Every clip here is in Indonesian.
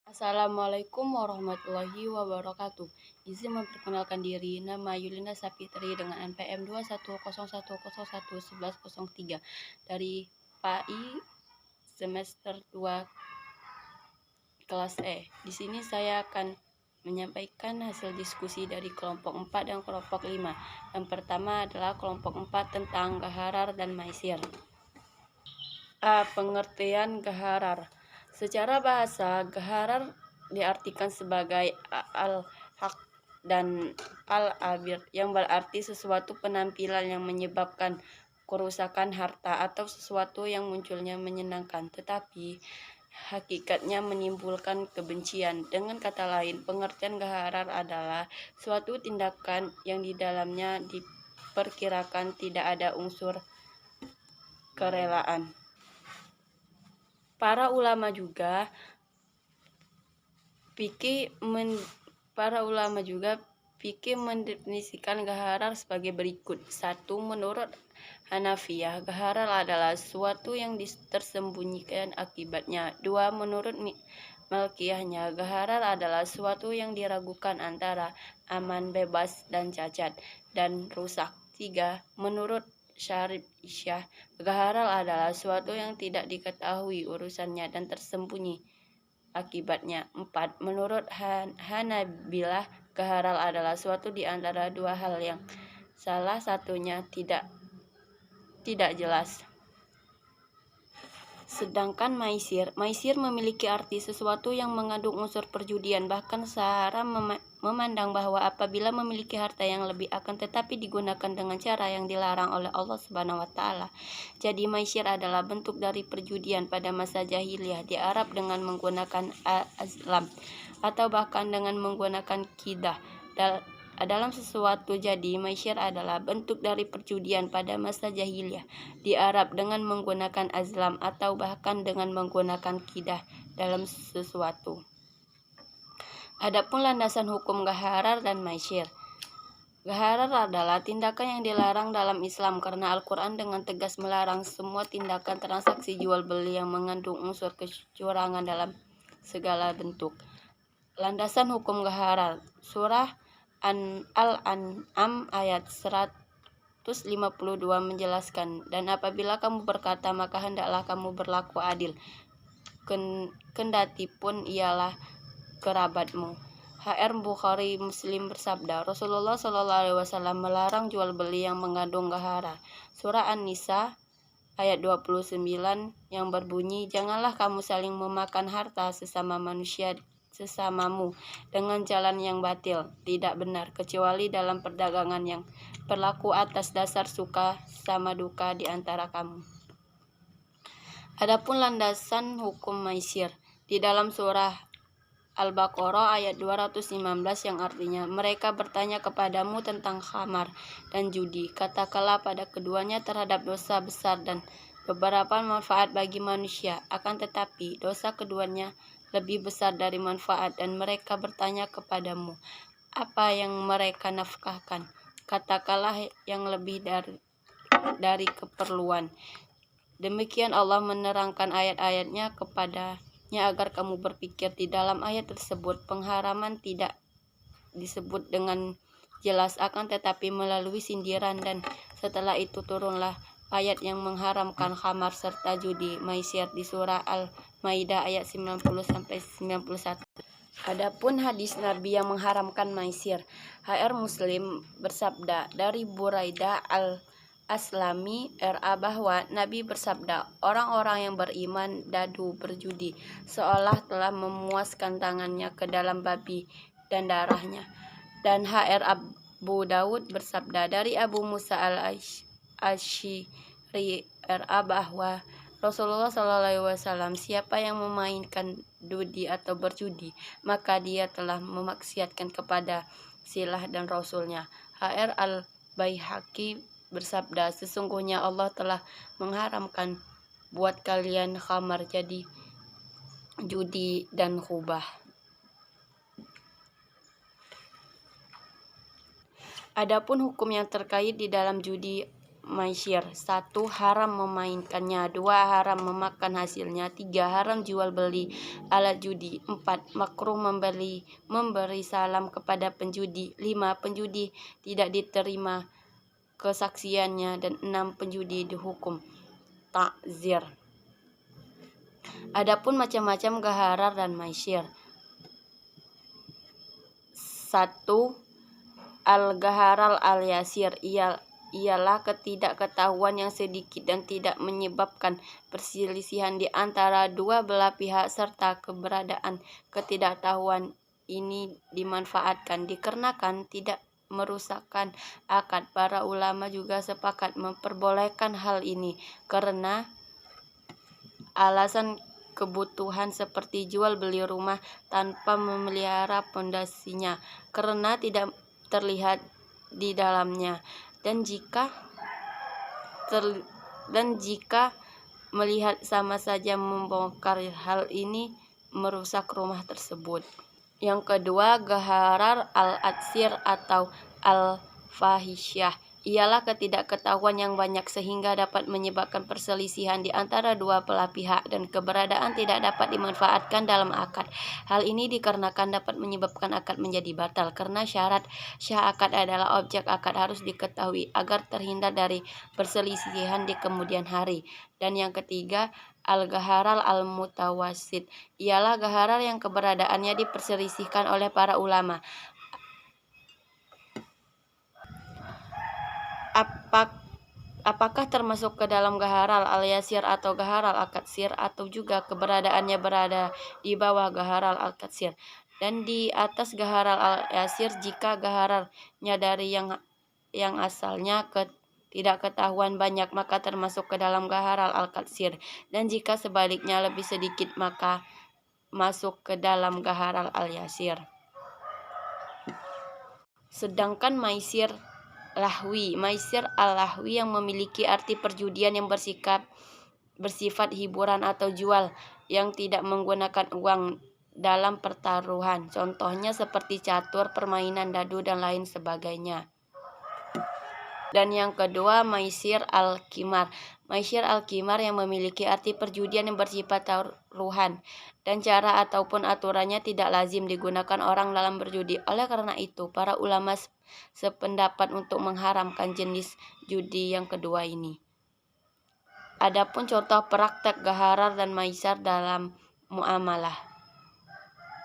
Assalamualaikum warahmatullahi wabarakatuh. Izin memperkenalkan diri, nama Yulina Sapitri dengan NPM 2101011103 dari PAI semester 2 kelas E. Di sini saya akan menyampaikan hasil diskusi dari kelompok 4 dan kelompok 5. Yang pertama adalah kelompok 4 tentang gaharar dan maisir. A. Pengertian gaharar. Secara bahasa, gaharar diartikan sebagai al-haq dan al-abir, yang berarti sesuatu penampilan yang menyebabkan kerusakan harta atau sesuatu yang munculnya menyenangkan, tetapi hakikatnya menimbulkan kebencian. Dengan kata lain, pengertian gaharar adalah suatu tindakan yang di dalamnya diperkirakan tidak ada unsur kerelaan. Para ulama juga fikih mendefinisikan gaharar sebagai berikut. 1. Menurut Hanafiyah, gaharar adalah sesuatu yang tersembunyikan akibatnya. 2. Menurut Malikiyahnya, gaharar adalah sesuatu yang diragukan antara aman, bebas, dan cacat, dan rusak. 3. Menurut Syari'iyah, gaharar adalah sesuatu yang tidak diketahui urusannya dan tersembunyi akibatnya. 4. Menurut Hanabilah, gaharar adalah suatu di antara dua hal yang salah satunya tidak jelas. Sedangkan maisir memiliki arti sesuatu yang mengandung unsur perjudian. Bahkan Sahara memandang bahwa apabila memiliki harta yang lebih akan tetapi digunakan dengan cara yang dilarang oleh Allah Subhanahu wa taala. Jadi maisir adalah bentuk dari perjudian pada masa jahiliyah di Arab dengan menggunakan azlam atau bahkan dengan menggunakan qidah dalam sesuatu. Jadi maisir adalah bentuk dari perjudian pada masa jahiliyah di Arab dengan menggunakan azlam atau bahkan dengan menggunakan qidah dalam sesuatu. Adapun landasan hukum gaharar dan maisir. Gaharar adalah tindakan yang dilarang dalam Islam karena Al-Quran dengan tegas melarang semua tindakan transaksi jual beli yang mengandung unsur kecurangan dalam segala bentuk. Landasan hukum gaharar. Surah Al-An'am ayat 152 menjelaskan, dan apabila kamu berkata maka hendaklah kamu berlaku adil, kendati pun ialah kerabatmu. HR Bukhari Muslim bersabda, Rasulullah SAW melarang jual beli yang mengandung gaharar. Surah An-Nisa ayat 29 yang berbunyi, janganlah kamu saling memakan harta sesamamu dengan jalan yang batil, tidak benar, kecuali dalam perdagangan yang berlaku atas dasar suka sama duka di antara kamu. Adapun landasan hukum maisir di dalam surah Al-Baqarah ayat 215 yang artinya, mereka bertanya kepadamu tentang khamar dan judi, katakanlah pada keduanya terhadap dosa besar dan beberapa manfaat bagi manusia, akan tetapi dosa keduanya lebih besar dari manfaat, dan mereka bertanya kepadamu apa yang mereka nafkahkan, katakanlah yang lebih dari keperluan. Demikian Allah menerangkan ayat-ayatnya kepadanya agar kamu berpikir. Di dalam ayat tersebut pengharaman tidak disebut dengan jelas, akan tetapi melalui sindiran, dan setelah itu turunlah ayat yang mengharamkan khamar serta judi maisir di surah Al-Maidah ayat 90-91. Adapun hadis Nabi yang mengharamkan maisir, HR Muslim bersabda dari Buraidah Al-Aslami RA bahwa Nabi bersabda, orang-orang yang beriman dadu berjudi seolah telah memuaskan tangannya ke dalam babi dan darahnya. Dan HR Abu Daud bersabda dari Abu Musa Al-Ash'ari RA bahwa Rasulullah SAW, siapa yang memainkan judi atau berjudi, maka dia telah memaksiatkan kepada silah dan Rasulnya. HR Al-Baihaqi bersabda, sesungguhnya Allah telah mengharamkan buat kalian khamar, jadi judi dan khubah. Adapun hukum yang terkait di dalam judi maisir. 1. Haram memainkannya. 2. Haram memakan hasilnya. 3. Haram jual beli alat judi. 4. Makruh memberi salam kepada penjudi. 5. Penjudi tidak diterima kesaksiannya. Dan 6. Penjudi dihukum ta'zir. Adapun macam-macam gharar dan maisir. 1. Al-gharar al-yasir ialah ketidaktahuan yang sedikit dan tidak menyebabkan perselisihan di antara dua belah pihak, serta keberadaan ketidaktahuan ini dimanfaatkan dikarenakan tidak merusakkan akad. Para ulama juga sepakat memperbolehkan hal ini karena alasan kebutuhan seperti jual beli rumah tanpa memelihara pondasinya karena tidak terlihat di dalamnya, dan jika melihat sama saja membongkar hal ini merusak rumah tersebut. Yang kedua, gharar al-atsir atau al-fahisyah ialah ketidaktahuan yang banyak sehingga dapat menyebabkan perselisihan di antara dua belah pihak dan keberadaan tidak dapat dimanfaatkan dalam akad. Hal ini dikarenakan dapat menyebabkan akad menjadi batal karena syarat syah akad adalah objek akad harus diketahui agar terhindar dari perselisihan di kemudian hari. Dan yang ketiga, al-gharar al-mutawasit ialah gharar yang keberadaannya diperselisihkan oleh para ulama. Apakah termasuk ke dalam gharar al-yasir atau gharar al-katsir, atau juga keberadaannya berada di bawah gharar al-katsir dan di atas gharar al-yasir jika ghararnya dari yang asalnya tidak ketahuan banyak maka termasuk ke dalam gharar al-katsir, dan jika sebaliknya lebih sedikit maka masuk ke dalam gharar al-yasir. Sedangkan maisir al-lahwi yang memiliki arti perjudian yang bersifat hiburan atau jual yang tidak menggunakan uang dalam pertaruhan. Contohnya seperti catur, permainan dadu, dan lain sebagainya. Dan yang kedua, maisir al-qimar. Maisir al-qimar yang memiliki arti perjudian yang bersifat taruhan dan cara ataupun aturannya tidak lazim digunakan orang dalam berjudi. Oleh karena itu, para ulama sependapat untuk mengharamkan jenis judi yang kedua ini. Adapun contoh praktek gharar dan maisir dalam muamalah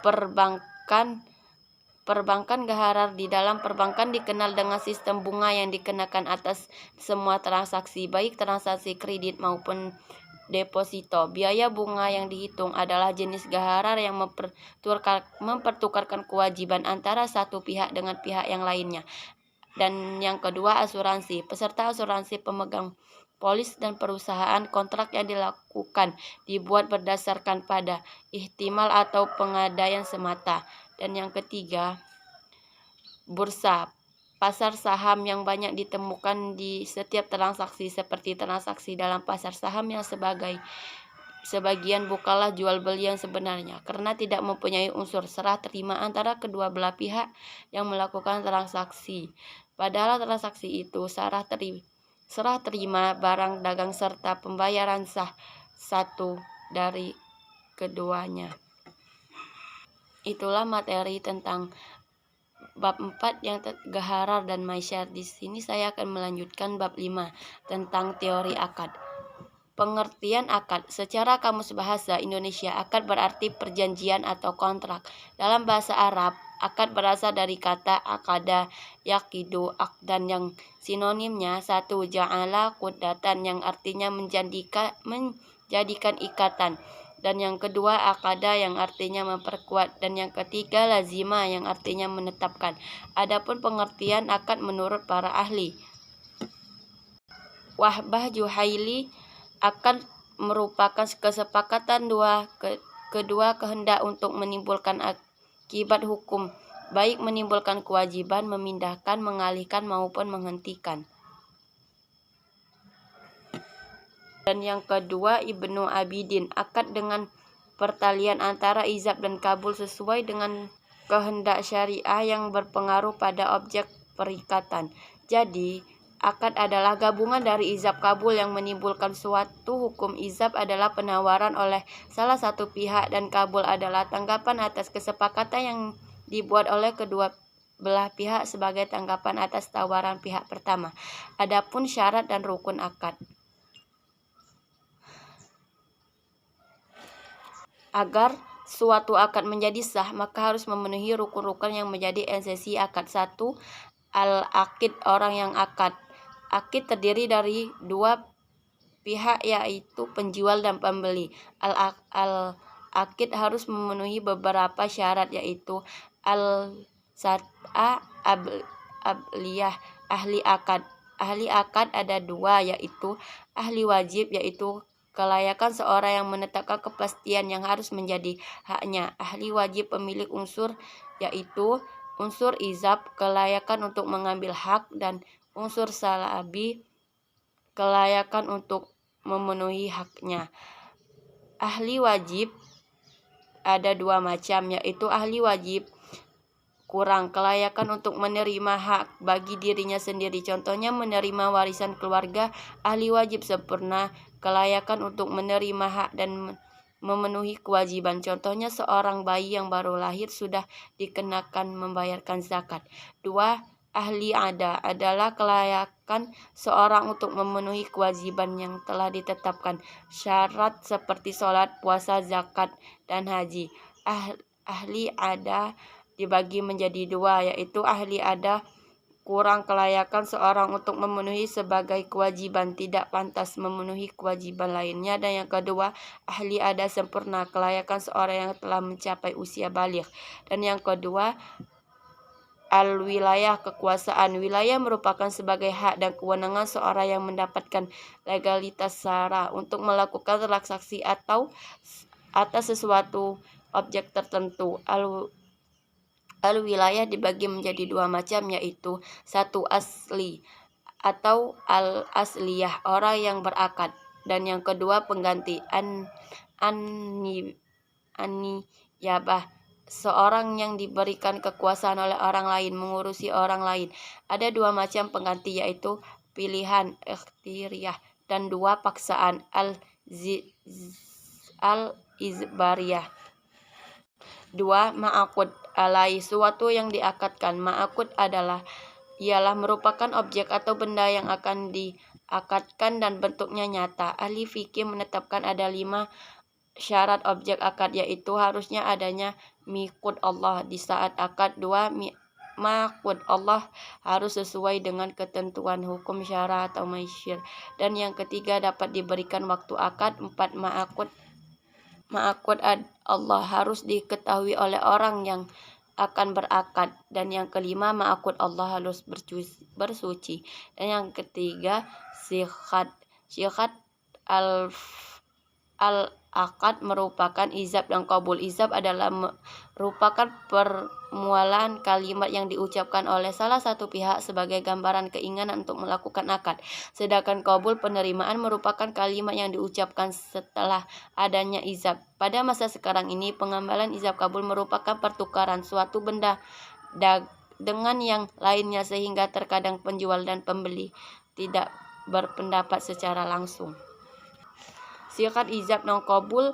perbankan gharar. Di dalam perbankan dikenal dengan sistem bunga yang dikenakan atas semua transaksi, baik transaksi kredit maupun deposito. Biaya bunga yang dihitung adalah jenis gharar yang mempertukarkan kewajiban antara satu pihak dengan pihak yang lainnya. Dan yang kedua, asuransi. Peserta asuransi pemegang polis dan perusahaan kontrak yang dilakukan dibuat berdasarkan pada ihtimal atau pengadaian semata. Dan yang ketiga, bursa. Pasar saham yang banyak ditemukan di setiap transaksi seperti transaksi dalam pasar saham yang sebagian bukanlah jual beli yang sebenarnya karena tidak mempunyai unsur serah terima antara kedua belah pihak yang melakukan transaksi. Padahal transaksi itu serah terima barang dagang serta pembayaran sah satu dari keduanya. Itulah materi tentang bab 4 yang gharar dan maisir. Di sini saya akan melanjutkan bab 5 tentang teori akad. Pengertian akad. Secara kamus bahasa Indonesia, akad berarti perjanjian atau kontrak. Dalam bahasa Arab, akad berasal dari kata akada, yakidu, akdan yang sinonimnya 1. Ja'ala qudatan yang artinya menjadikan ikatan. Dan yang kedua, akada yang artinya memperkuat. Dan yang ketiga, lazima yang artinya menetapkan. Adapun pengertian akad menurut para ahli Wahbah Juhaili, akad merupakan kesepakatan kedua kehendak untuk menimbulkan akibat hukum, baik menimbulkan kewajiban, memindahkan, mengalihkan maupun menghentikan. Dan yang kedua, Ibnu Abidin, akad dengan pertalian antara ijab dan kabul sesuai dengan kehendak syariah yang berpengaruh pada objek perikatan. Jadi, Akad adalah gabungan dari ijab kabul yang menimbulkan suatu hukum. Ijab adalah penawaran oleh salah satu pihak dan kabul adalah tanggapan atas kesepakatan yang dibuat oleh kedua belah pihak sebagai tanggapan atas tawaran pihak pertama. Adapun syarat dan rukun akad. Agar suatu akad menjadi sah, maka harus memenuhi rukun-rukun yang menjadi esensi akad. 1. Al-akid, orang yang akad. Akid terdiri dari dua pihak, yaitu penjual dan pembeli. Al-akid harus memenuhi beberapa syarat, yaitu al-sat'a abliyah, ahli akad. Ahli akad ada dua, yaitu ahli wajib, yaitu kelayakan seorang yang menetapkan kepastian yang harus menjadi haknya. Ahli wajib pemilik unsur, yaitu unsur ijab, kelayakan untuk mengambil hak, dan unsur salabi, kelayakan untuk memenuhi haknya. Ahli wajib ada dua macam, yaitu ahli wajib kurang, kelayakan untuk menerima hak bagi dirinya sendiri, contohnya menerima warisan keluarga. Ahli wajib sempurna, kelayakan untuk menerima hak dan memenuhi kewajiban, contohnya seorang bayi yang baru lahir sudah dikenakan membayarkan zakat. 2. Ahli ada adalah kelayakan seorang untuk memenuhi kewajiban yang telah ditetapkan, syarat seperti sholat, puasa, zakat, dan haji. Ahli ada dibagi menjadi dua, yaitu ahli ada kurang, kelayakan seorang untuk memenuhi sebagai kewajiban, tidak pantas memenuhi kewajiban lainnya. Dan yang kedua, ahli ada sempurna, kelayakan seorang yang telah mencapai usia baligh. Dan yang kedua, al-wilayah, kekuasaan. Wilayah merupakan sebagai hak dan kewenangan seorang yang mendapatkan legalitas sara untuk melakukan transaksi atau atas sesuatu objek tertentu. Al-wilayah dibagi menjadi dua macam, yaitu 1. Asli atau al-asliyah, orang yang berakad, dan yang kedua pengganti, an-niyabah, seorang yang diberikan kekuasaan oleh orang lain mengurusi orang lain. Ada dua macam pengganti, yaitu pilihan ikhtiyariyah dan dua paksaan, al-izbariyah. 2. Ma'aqud alai, suatu yang diakadkan. Ma'aqud ialah merupakan objek atau benda yang akan diakadkan dan bentuknya nyata. Ahli fikih menetapkan ada 5 syarat objek akad, yaitu harusnya adanya miqud Allah di saat akad. 2. Maqud Allah harus sesuai dengan ketentuan hukum syara atau masyir. Dan yang ketiga, dapat diberikan waktu akad. 4. Ma'aqud Allah harus diketahui oleh orang yang akan berakad. Dan yang kelima, ma'aqud Allah harus bersuci. Dan yang ketiga, syihat al-akad merupakan ijab dan qabul. Ijab adalah merupakan permulaan kalimat yang diucapkan oleh salah satu pihak sebagai gambaran keinginan untuk melakukan akad. Sedangkan qabul, penerimaan, merupakan kalimat yang diucapkan setelah adanya ijab. Pada masa sekarang ini, pengambilan ijab kabul merupakan pertukaran suatu benda dengan yang lainnya, sehingga terkadang penjual dan pembeli tidak berpendapat secara langsung. Syikat ijab dan qabul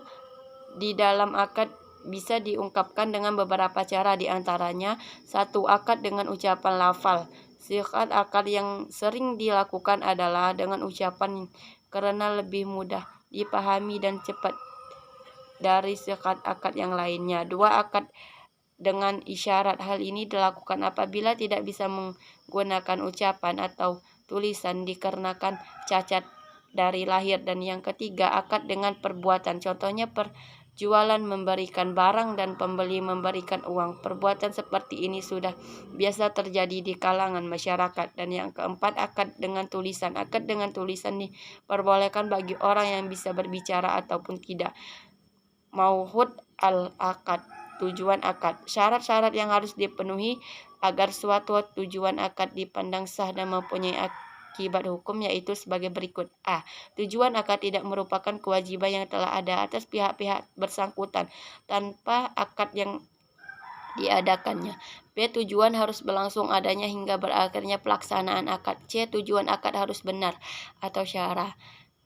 di dalam akad bisa diungkapkan dengan beberapa cara, diantaranya 1. Akad dengan ucapan lafal. Syikat akad yang sering dilakukan adalah dengan ucapan karena lebih mudah dipahami dan cepat dari syikat akad yang lainnya. 2. Akad dengan isyarat. Hal ini dilakukan apabila tidak bisa menggunakan ucapan atau tulisan dikarenakan cacat dari lahir. Dan yang ketiga, akad dengan perbuatan. Contohnya perjualan memberikan barang dan pembeli memberikan uang. Perbuatan seperti ini sudah biasa terjadi di kalangan masyarakat. Dan yang keempat, akad dengan tulisan. Akad dengan tulisan diperbolehkan bagi orang yang bisa berbicara ataupun tidak. Mauhud al-akad, tujuan akad. Syarat-syarat yang harus dipenuhi agar suatu tujuan akad dipandang sah dan mempunyai akibat hukum, yaitu sebagai berikut. A. Tujuan akad tidak merupakan kewajiban yang telah ada atas pihak-pihak bersangkutan. Tanpa akad yang diadakannya. B. Tujuan harus berlangsung adanya hingga berakhirnya pelaksanaan akad. C. Tujuan akad harus benar atau syarah.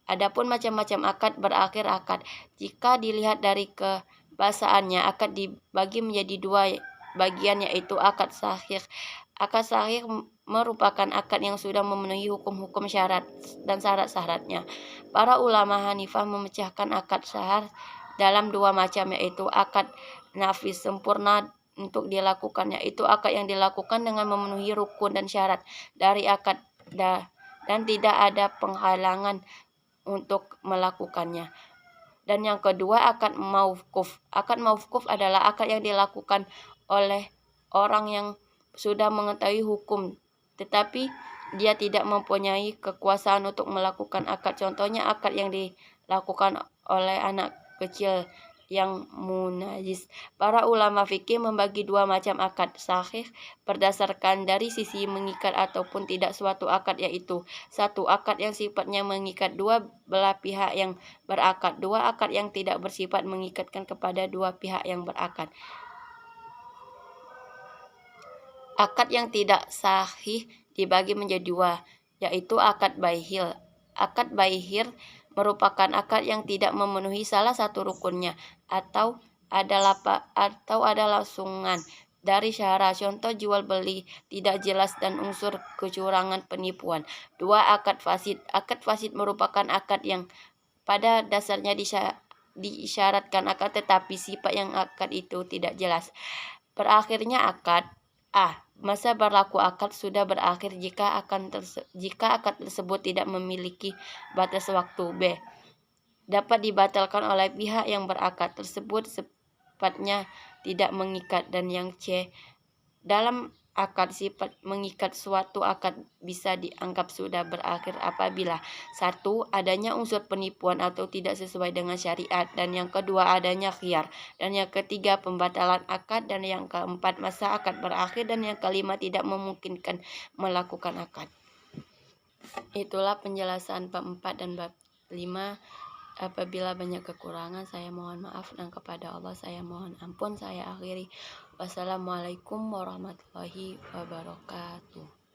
Adapun macam-macam akad berakhir akad. Jika dilihat dari kebahasaannya, akad dibagi menjadi dua bagian, yaitu akad sahih. Akad sahih merupakan akad yang sudah memenuhi hukum-hukum syarat dan syarat-syaratnya. Para ulama Hanifah memecahkan akad sahih dalam dua macam, yaitu akad nafis sempurna untuk dilakukan, yaitu akad yang dilakukan dengan memenuhi rukun dan syarat dari akad dan tidak ada penghalangan untuk melakukannya. Dan yang kedua, akad mauquf. Akad mauquf adalah akad yang dilakukan oleh orang yang sudah mengetahui hukum, tetapi dia tidak mempunyai kekuasaan untuk melakukan akad. Contohnya akad yang dilakukan oleh anak kecil yang munajis. Para ulama fikih membagi dua macam akad sahih berdasarkan dari sisi mengikat ataupun tidak suatu akad, yaitu satu, akad yang sifatnya mengikat dua belah pihak yang berakad. Dua, akad yang tidak bersifat mengikatkan kepada dua pihak yang berakad. Akad yang tidak sahih dibagi menjadi dua, yaitu akad baihil. Akad baihil merupakan akad yang tidak memenuhi salah satu rukunnya atau ada langsungan dari syarat. Contoh jual beli tidak jelas dan unsur kecurangan penipuan. Dua, akad fasid. Akad fasid merupakan akad yang pada dasarnya diisyaratkan akad, tetapi sifat yang akad itu tidak jelas. Berakhirnya akad. A. Masa berlaku akad sudah berakhir jika akad tersebut tidak memiliki batas waktu. B. Dapat dibatalkan oleh pihak yang berakad tersebut sifatnya tidak mengikat. Dan yang C. Dalam akad sifat mengikat, suatu akad bisa dianggap sudah berakhir apabila satu, adanya unsur penipuan atau tidak sesuai dengan syariat, dan yang kedua adanya khiyar, dan yang ketiga pembatalan akad, dan yang keempat masa akad berakhir, dan yang kelima tidak memungkinkan melakukan akad. Itulah penjelasan bab 4 dan bab 5. Apabila banyak kekurangan, saya mohon maaf, dan kepada Allah saya mohon ampun. Saya akhiri. Wassalamualaikum warahmatullahi wabarakatuh.